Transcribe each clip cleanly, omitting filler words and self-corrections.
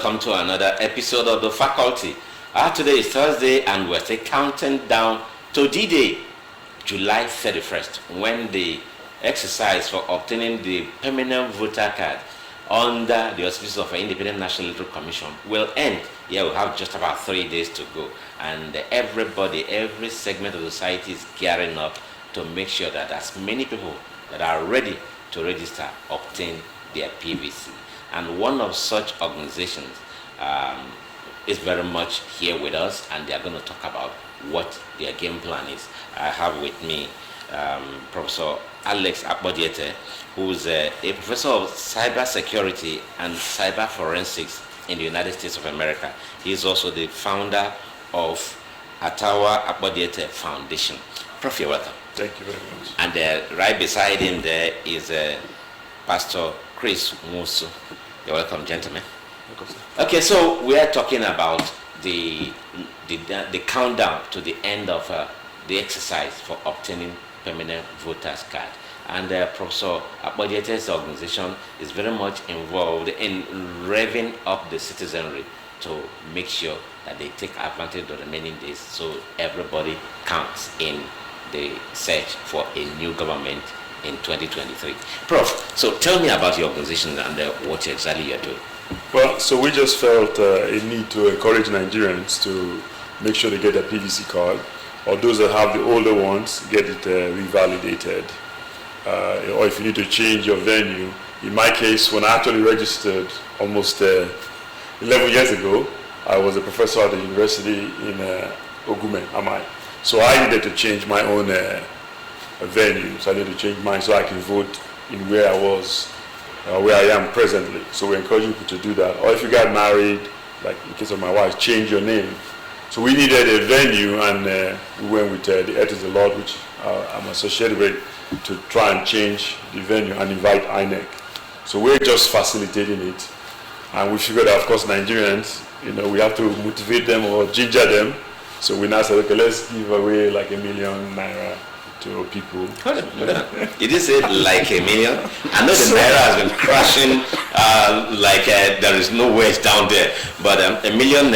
welcome to another episode of the faculty. Today is Thursday and we're still counting down to D-Day, July 31st, when the exercise for obtaining the permanent voter card under the auspices of an Independent National Electoral Commission will end. Yeah, we have just about 3 days to go, and everybody, every segment of the society is gearing up to make sure that as many people that are ready to register obtain their PVC. And one of such organizations is very much here with us, and they are going to talk about what their game plan is. I have with me Professor Alex Abodiete, who's a professor of cyber security and cyber forensics in the United States of America. He is also the founder of Atawa Abodiete Foundation. Prof, you're welcome. Thank you very much. And right beside him there is Pastor Chris Musu. You're welcome, gentlemen. Welcome, sir. Okay, so we are talking about the countdown to the end of the exercise for obtaining permanent voters card. And Professor Abodiete's organization is very much involved in revving up the citizenry to make sure that they take advantage of the remaining days so everybody counts in the search for a new government in 2023. Prof, so tell me about your organization and what exactly you're doing. Well, so we just felt a need to encourage Nigerians to make sure they get a PVC card, or those that have the older ones, get it revalidated. Or if you need to change your venue. In my case, when I actually registered almost 11 years ago, I was a professor at the university in Ogume, Amai. So I needed to change my own venue. So I needed to change mine so I can vote in where I was, where I am presently. So we encourage people to do that. Or if you got married, like in case of my wife, change your name. So we needed a venue, and we went with the Earth is the Lord, which I'm associated with, to try and change the venue and invite INEC. So we're just facilitating it. And we figured that, of course, Nigerians, we have to motivate them or ginger them. So we now said, okay, let's give away like ₦1 million to people. Hold on. You did say like $1 million. I know the Naira has been crashing there is no wedge down there. But ₦1 million,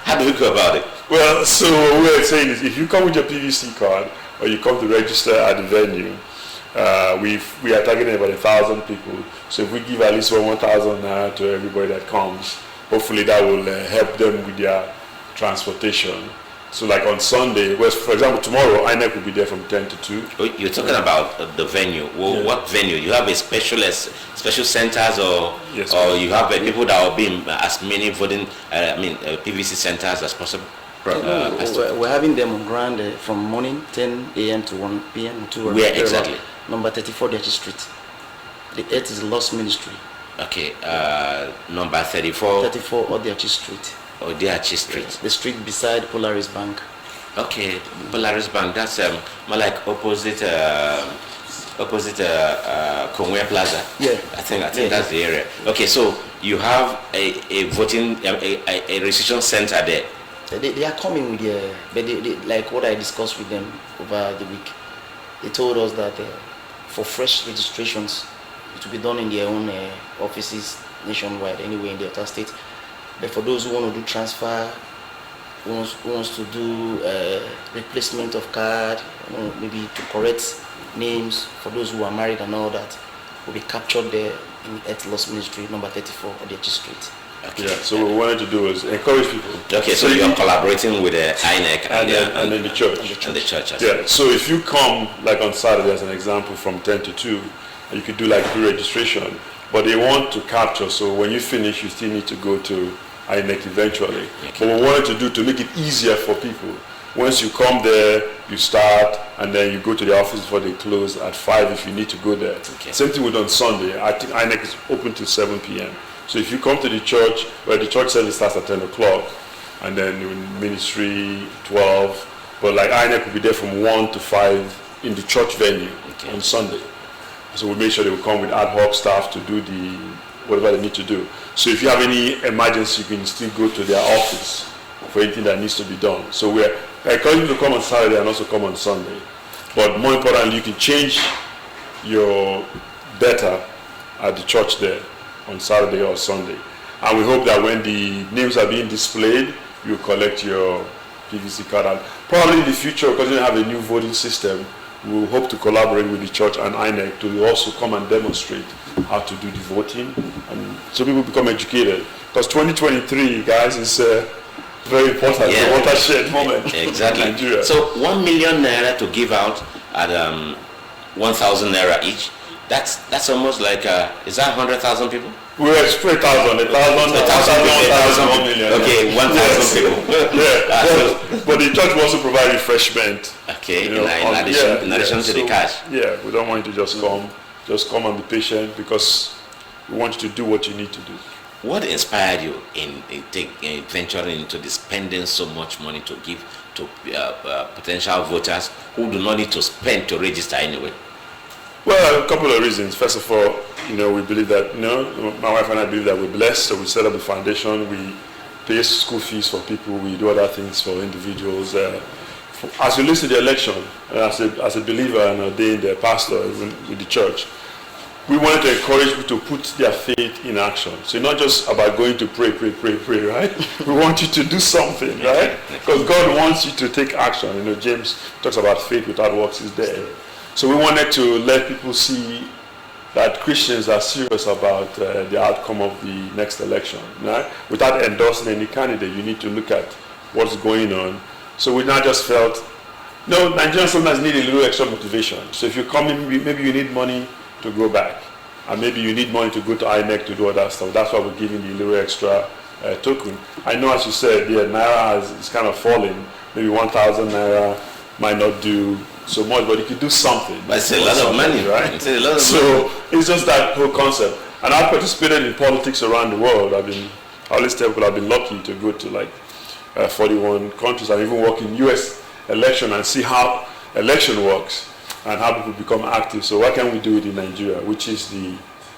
how do we go about it? Well, so what we're saying is if you come with your PVC card or you come to register at the venue, we are targeting about 1,000 people. So if we give at least 1,000 Naira to everybody that comes, hopefully that will help them with their transportation. So like on Sunday, for example, tomorrow, INEC will be there from 10 to 2. Oh, you're talking about the venue. Well, yeah. What venue? You have a special centers, or yes, or you have people that will be in as many voting, PVC centers as possible? We're having them on ground from morning 10 a.m. to 1 p.m. to where exactly? Number 34 Deachi Street. The Earth is Lost Ministry. Okay, number 34. 34 Deachi Street. Deachi Street. The street beside Polaris Bank. Okay, Polaris Bank. That's more like opposite Kongwe Plaza. Yeah. I think that's the area. Okay, so you have a voting a registration center there. They are coming with but they, like what I discussed with them over the week. They told us that for fresh registrations, it will be done in their own offices nationwide, anywhere in the entire state. But for those who want to do transfer, who wants to do replacement of card, maybe to correct names, for those who are married and all that, will be captured there in Earth Lost Ministry, number 34 Deachi Street. Okay. Yeah, so what we wanted to do is encourage people. Okay, so you're collaborating with the INEC and then the church. And the church as yeah, so if you come, like on Saturday as an example, from 10 to 2, you could do like pre-registration, but they want to capture, so when you finish, you still need to go to INEC eventually. Okay. But we wanted to do to make it easier for people. Once you come there, you start, and then you go to the office before they close at 5 if you need to go there. Okay. Same thing with on Sunday. I think INEC is open till 7 p.m. So if you come to the church, where the church service starts at 10 o'clock, and then in ministry 12, but like INEC will be there from 1 to 5 in the church venue on Sunday. So we make sure they will come with ad hoc staff to do whatever they need to do. So if you have any emergency, you can still go to their office for anything that needs to be done. So we're encouraging you to come on Saturday and also come on Sunday. But more importantly, you can change your data at the church there on Saturday or Sunday. And we hope that when the names are being displayed, you collect your PVC card. And probably in the future, because we have a new voting system, we hope to collaborate with the church and INEC to also come and demonstrate how to do the voting, and so people become educated. Because 2023, guys, is very important. Yeah. The watershed moment. Exactly. In Nigeria. So 1 million naira to give out at 1,000 naira each. That's almost like is that 100,000 people? We're 3,000, 1,000, 1 million. Okay, 1,000 people. Yeah, but the church will also provide refreshment. Okay, in addition to the cash. Yeah, we don't want you to just come and be patient, because we want you to do what you need to do. What inspired you in venturing into this, spending so much money to give to potential voters who do not need to spend to register anyway? Well, a couple of reasons. First of all, we believe that, my wife and I believe that we're blessed, so we set up the foundation, we pay school fees for people, we do other things for individuals. As we listen to the election, as a believer and ordained pastor with the church, we wanted to encourage people to put their faith in action. So it's not just about going to pray, right? We want you to do something, right? Because God wants you to take action. James talks about faith without works is dead. So we wanted to let people see that Christians are serious about the outcome of the next election, right? Without endorsing any candidate, you need to look at what's going on. So we not just felt, Nigerians sometimes need a little extra motivation. So if you come in, maybe you need money to go back, and maybe you need money to go to INEC to do other stuff. That's why we're giving you a little extra token. I know, as you said, Naira is kind of falling. Maybe 1,000 Naira might not do so much, but you could do something. But it's a lot of money, right? It's a lot of money. It's just that whole concept. And I've participated in politics around the world. I always tell people I've been lucky to go to 41 countries and even work in US election and see how election works and how people become active. So why can't we do it in Nigeria, which is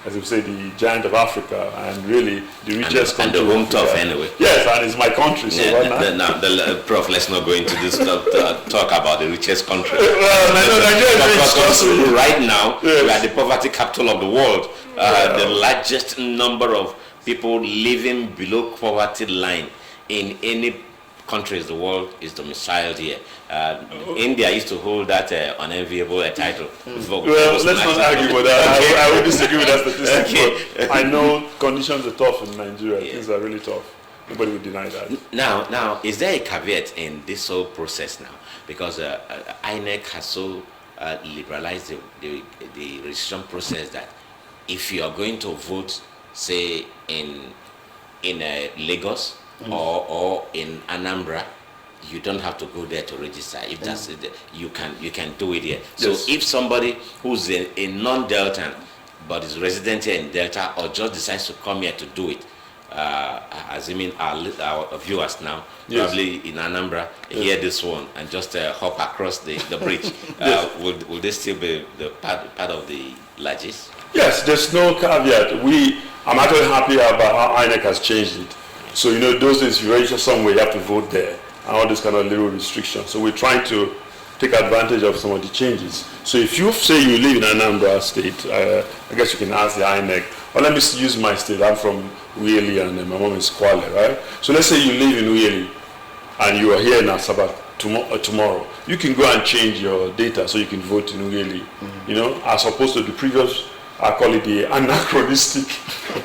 as we say, the giant of Africa, and really the richest country. And the home turf anyway. Yes, and it's my country, so why not? Prof, let's not go into this talk about the richest country. Nigeria right now, we are the poverty capital of the world. The largest number of people living below poverty line in any countries the world is domiciled here. India used to hold that unenviable title. Well, let's not argue with that. Okay. I would disagree with that statistic. But I know conditions are tough in Nigeria. Yeah. Things are really tough. Nobody would deny that. Now, is there a caveat in this whole process now? Because INEC has so liberalized the registration process that if you are going to vote, say in Lagos, or in Anambra, you don't have to go there to register. If that's it, you can do it here. Yes. So if somebody who's a non-Deltan but is resident here in Delta, or just decides to come here to do it, assuming our viewers now, probably in Anambra, hear this one and just hop across the bridge, will they still be the part of the largest? Yes, there's no caveat. I'm actually happy about how INEC has changed it. So, those days you register somewhere, you have to vote there, and all these kind of little restrictions. So we're trying to take advantage of some of the changes. So if you say you live in Anambra State, I guess you can ask the INEC, or let me use my state. I'm from Uyeli and my mom is Kwale, right? So let's say you live in Uyeli and you are here in Asaba tomorrow. You can go and change your data so you can vote in Uyeli, as opposed to the previous, I call it the anachronistic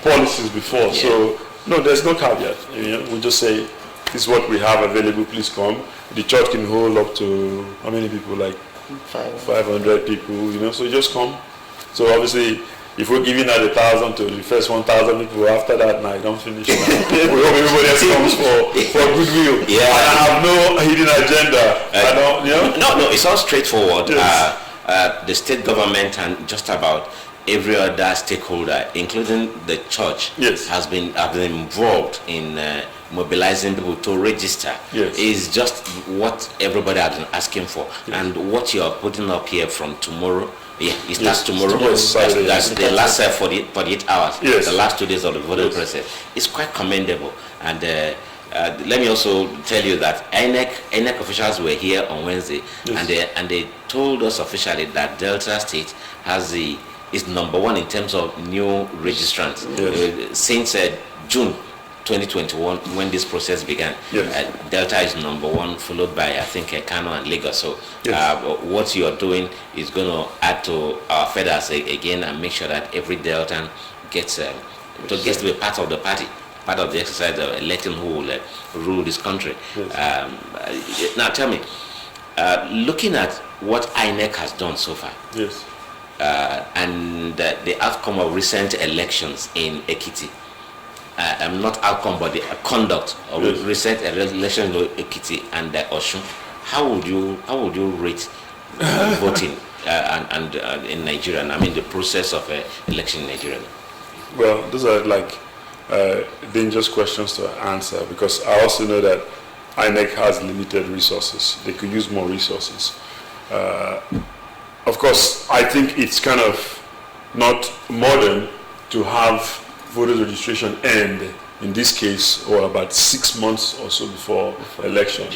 policies before. Yeah. So no, there's no caveat. We just say, this is what we have available, please come. The church can hold up to, how many people? 500 people, so you just come. So obviously, if we're giving out 1,000 to the first 1,000 people, after that, I don't finish. We hope everybody else comes for goodwill. Yeah. And I have no hidden agenda. No, it's all straightforward. Yes. The state government and just about every other stakeholder, including the church, has been involved in mobilizing people to register. Yes. Is just what everybody has been asking for. Yes. And what you are putting up here from tomorrow, it starts tomorrow. Yes, that's the last 48 hours, yes. The last 2 days of the voting process. It's quite commendable. And let me also tell you that INEC officials were here on Wednesday, and they told us officially that Delta State has the is number one in terms of new registrants. Yes. Since June 2021, when this process began, Yes. Delta is number one, followed by, I think, Kano and Lagos. So Yes. what you're doing is going to add to our feathers again and make sure that every Deltan gets to be part of the party, part of the exercise of electing who will rule this country. Yes. Now tell me, looking at what INEC has done so far, Yes. and the outcome of recent elections in Ekiti, not outcome but the conduct of recent elections in Ekiti and Osun, how would you rate voting and in Nigeria? I mean the process of election in Nigeria. Well, those are like dangerous questions to answer, because I also know that INEC has limited resources. They could use more resources. Of course, I think it's kind of not modern to have voters registration end, in this case, or about 6 months or so before election.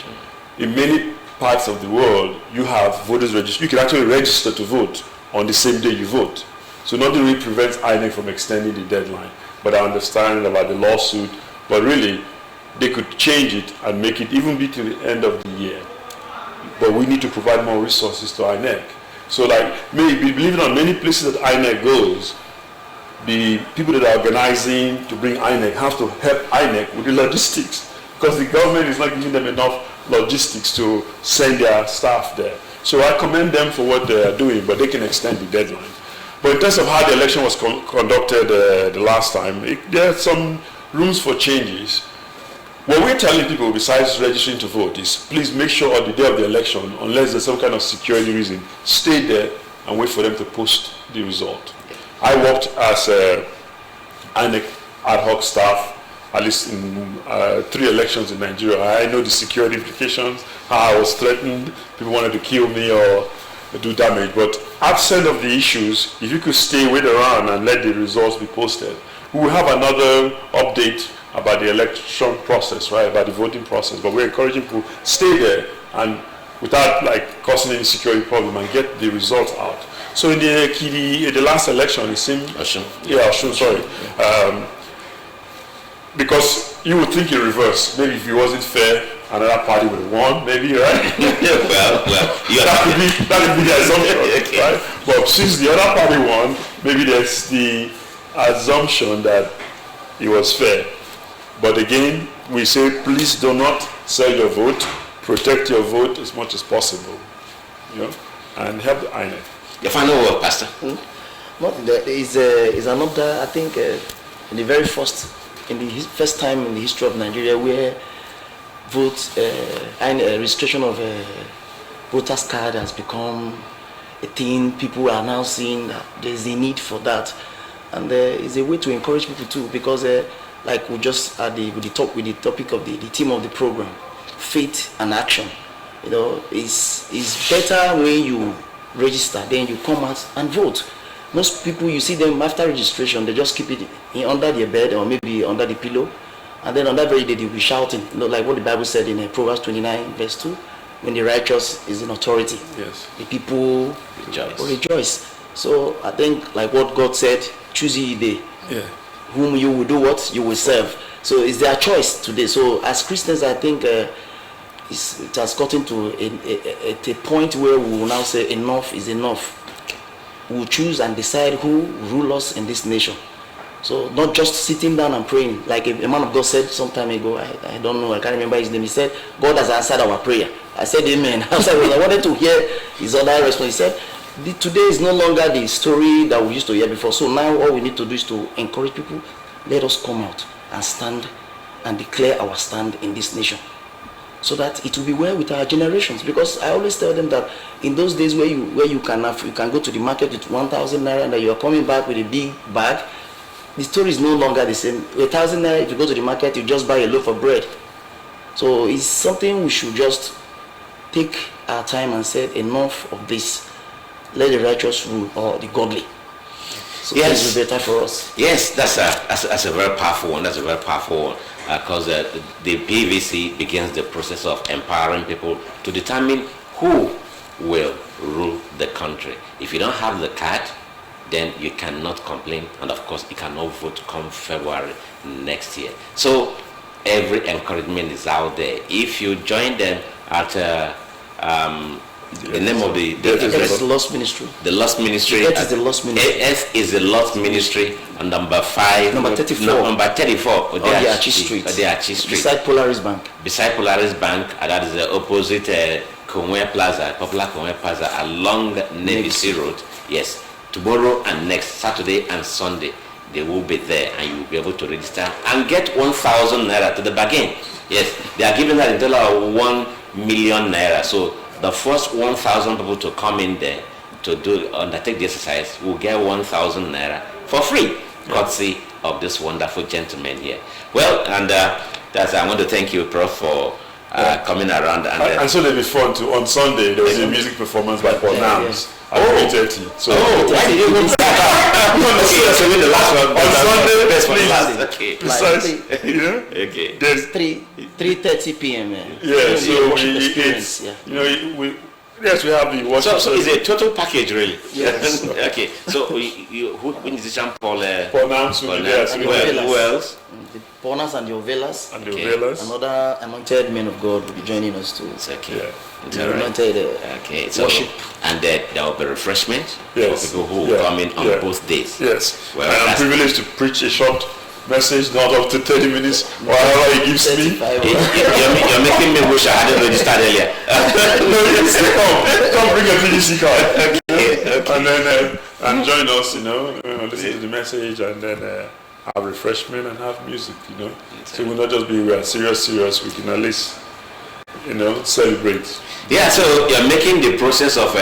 In many parts of the world, you have voters registration. You can actually register to vote on the same day you vote. So nothing really prevents INEC from extending the deadline. But I understand about the lawsuit, but really, they could change it and make it even be to the end of the year. But we need to provide more resources to INEC. So like, maybe, believe it or not, many places that INEC goes, the people that are organizing to bring INEC have to help INEC with the logistics, because the government is not giving them enough logistics to send their staff there. So I commend them for what they are doing, but they can extend the deadline. But in terms of how the election was conducted the last time, there are some rooms for changes. What we're telling people, besides registering to vote, is please make sure on the day of the election, unless there's some kind of security reason, stay there and wait for them to post the result. I worked as INEC ad hoc staff, at least in 3 elections in Nigeria. I know the security implications, how I was threatened, people wanted to kill me or do damage. But absent of the issues, if you could stay, wait around and let the results be posted, we will have another update about the election process, right, about the voting process. But we're encouraging people to stay there and without like causing any security problem and get the results out. So in the last election, it seemed... Osun. Yeah, Osun, sorry. Because you would think in reverse. Maybe if it wasn't fair, another party would have won, maybe, right? well, that could be the assumption, right? But since the other party won, maybe there's the assumption that it was fair. But again, we say, please do not sell your vote. Protect your vote as much as possible, and help the INEC. Your final word, Pastor. There is another, I think, in the first time in the history of Nigeria where registration of voters card has become a thing. People are now seeing that there's a need for that, and it's a way to encourage people too, because like we just had with the topic of the theme of the program, faith and action. It's better when you register, then you come out and vote. Most people, you see them after registration, they just keep it under their bed or maybe under the pillow, and then on that very day they'll be shouting, like what the Bible said in Proverbs 29 verse 2, when the righteous is in authority, yes, the people rejoice. So I think like what God said, choose ye day, whom you will do what? You will serve. So it's their choice today. So as Christians, I think it has gotten to a point where we will now say enough is enough. We will choose and decide who rule us in this nation. So not just sitting down and praying. Like a man of God said some time ago, I don't know, I can't remember his name. He said, God has answered our prayer. I said amen. I wanted to hear his other response. He said, today is no longer the story that we used to hear before. So now all we need to do is to encourage people. Let us come out and stand and declare our stand in this nation, so that it will be well with our generations. Because I always tell them that in those days where you can go to the market with 1,000 naira and that you are coming back with a big bag, the story is no longer the same. 1,000 naira, if you go to the market, you just buy a loaf of bread. So it's something we should just take our time and say, enough of this. Let the righteous rule, or the godly. So yes, this is better for us. Yes, that's a very powerful one. That's a very powerful one. Because the PVC begins the process of empowering people to determine who will rule the country. If you don't have the card, then you cannot complain, and of course you cannot vote come February next year. So every encouragement is out there. If you join them at the name of the Lost Ministry. The Lost Ministry. That is the Lost Ministry. AF is the Lost Ministry on number 5. Number 34. Number 34. Odeachi Street. Odeachi Street. Beside Polaris Bank. Beside Polaris Bank, and that is the opposite Conway Plaza, Popular Conway Plaza, along Navy Sea Road. Yes. Tomorrow and next Saturday and Sunday, they will be there, and you will be able to register and get 1,000 naira to the bargain. Yes, they are giving that in total 1 million naira. So the first 1,000 people to come in there to undertake the exercise will get 1,000 naira for free, courtesy of this wonderful gentleman here. Well, and I want to thank you, Prof, for coming around. And so they'll be fun too. On Sunday, there was a music performance by Paul Nams at 3:30. So why did you go so the last one. On Sunday, best please. last. Okay. Precise, Okay. There's 3:30 p.m. Yeah, so it's we have the worship. So it's a total package, really. Yes. Okay. So who musician Paul? Paul Nams will be there. Who else? The Ponas and the Ovelas. And the Ovelas. Another anointed men of God will be joining us too. It's okay. Yeah. It's all right. Anointed Okay. So, worship. and there will be refreshment Yes. for people who will come in on both days. Yes. Well, and I'm privileged to preach a short message, not up to 30 minutes, whatever he gives me. You're making me wish I hadn't registered earlier. No, yes, come bring a PVC card. Okay. And then and join us, listen to the message, and then have refreshment and have music, So we'll not just be serious, we can at least, celebrate. Yeah, so you're making the process of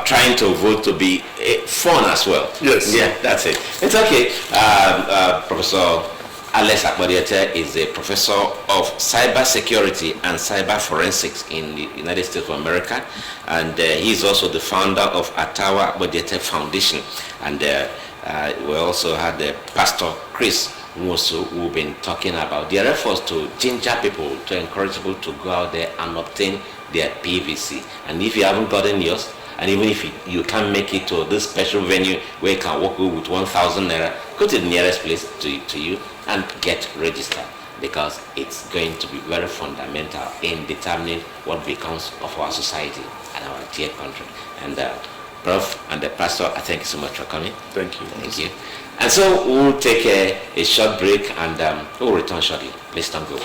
trying to vote to be fun as well. Yes. Yeah, that's it. It's okay. Professor Alex Akbadiete is a professor of cyber security and cyber forensics in the United States of America, and he's also the founder of Atawa Akbadiete Foundation. And we also had Pastor Chris Nwosu, who've been talking about their efforts to ginger people, to encourage people to go out there and obtain their PVC. And if you haven't gotten yours, and even if you can't make it to this special venue where you can walk away with 1,000 naira, go to the nearest place to you and get registered, because it's going to be very fundamental in determining what becomes of our society and our dear country. And Prof and the Pastor, I thank you so much for coming. Thank you. Thank you. And so we'll take a short break, and we'll return shortly. Please don't go.